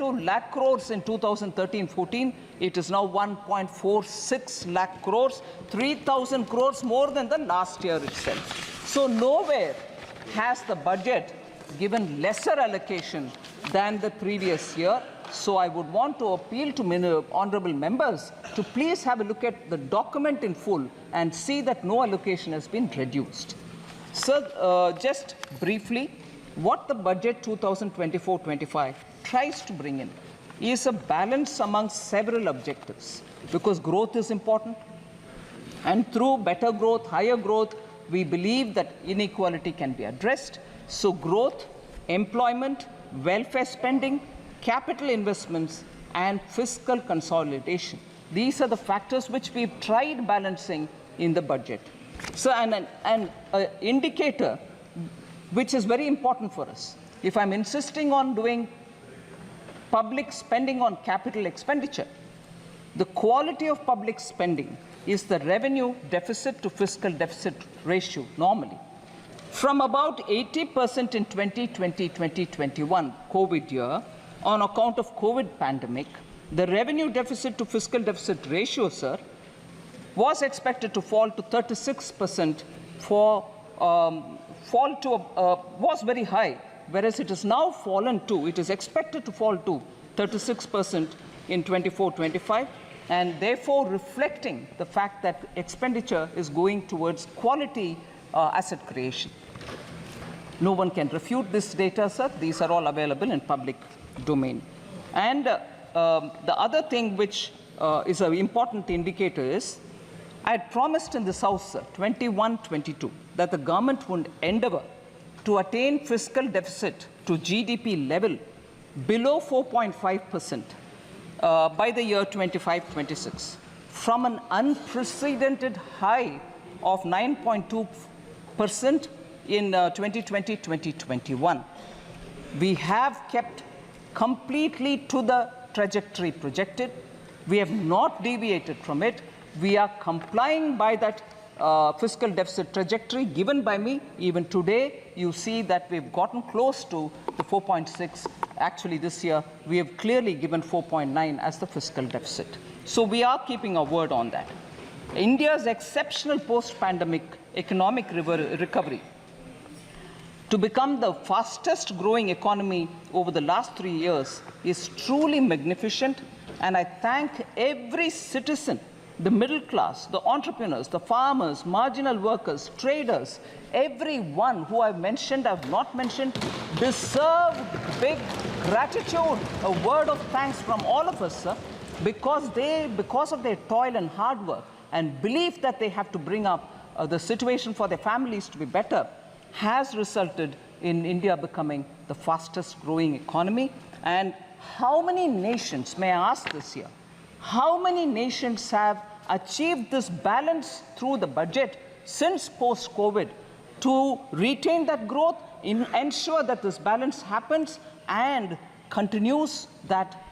lakh crores in 2013-14. It is now 1.46 lakh crores, 3,000 crores more than the last year itself. So nowhere has the budget given lesser allocation than the previous year. So I would want to appeal to honorable members to please have a look at the document in full and see that no allocation has been reduced. Sir, just briefly, what the budget 2024-25 tries to bring in is a balance among several objectives, because growth is important, and through better growth, higher growth, we believe that inequality can be addressed. So growth, employment, welfare spending, capital investments, and fiscal consolidation. These are the factors which we've tried balancing in the budget. So an indicator which is very important for us. If I'm insisting on doing public spending on capital expenditure, the quality of public spending is the revenue deficit to fiscal deficit ratio normally. From about 80% in 2020-2021 COVID year, on account of COVID pandemic, the revenue deficit to fiscal deficit ratio, sir, was expected to fall to 36% was very high, whereas it has now fallen to, it is expected to fall to 36% in 24-25, and therefore reflecting the fact that expenditure is going towards quality asset creation. No one can refute this data, sir. These are all available in public domain. And the other thing which is an important indicator is, I had promised in this House, sir, 21-22, that the government would endeavor to attain fiscal deficit to GDP level below 4.5% by the year 25-26, from an unprecedented high of 9.2% in 2020-2021. We have kept completely to the trajectory projected. We have not deviated from it. We are complying by that fiscal deficit trajectory given by me. Even today, you see that we've gotten close to the 4.6. Actually, this year, we have clearly given 4.9 as the fiscal deficit. So we are keeping our word on that. India's exceptional post-pandemic economic recovery to become the fastest growing economy over the last 3 years is truly magnificent. And I thank every citizen, the middle class, the entrepreneurs, the farmers, marginal workers, traders, everyone who I've mentioned, I've not mentioned, deserve big gratitude, a word of thanks from all of us, sir, because of their toil and hard work and belief that they have to bring up the situation for their families to be better, has resulted in India becoming the fastest growing economy. And how many nations, may I ask this year, how many nations have achieved this balance through the budget since post-COVID to retain that growth, ensure that this balance happens and continues that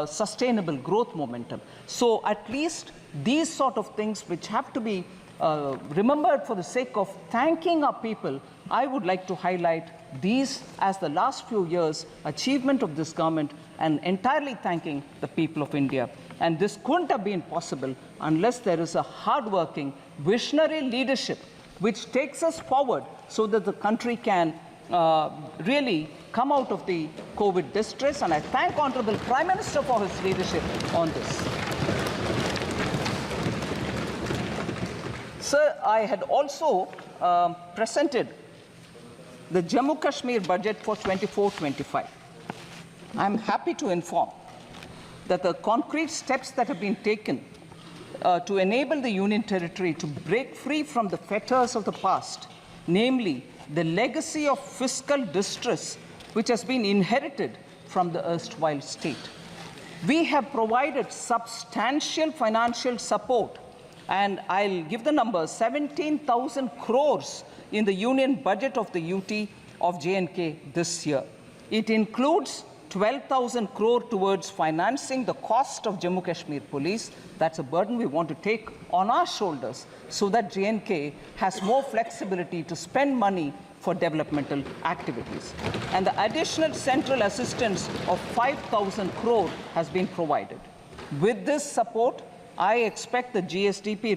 sustainable growth momentum? So at least these sort of things which have to be remembered for the sake of thanking our people, I would like to highlight these as the last few years' achievement of this government and entirely thanking the people of India. And this couldn't have been possible unless there is a hard-working, visionary leadership which takes us forward so that the country can really come out of the COVID distress. And I thank Honorable Prime Minister for his leadership on this. Sir, I had also presented the Jammu Kashmir budget for 24-25. I'm happy to inform that the concrete steps that have been taken to enable the Union Territory to break free from the fetters of the past, namely the legacy of fiscal distress which has been inherited from the erstwhile state. We have provided substantial financial support, and I'll give the numbers, 17,000 crores in the union budget of the UT of J&K this year. It includes 12,000 crore towards financing the cost of Jammu Kashmir Police. That's a burden we want to take on our shoulders so that J&K has more flexibility to spend money for developmental activities. And the additional central assistance of 5,000 crore has been provided. With this support, I expect the GSDP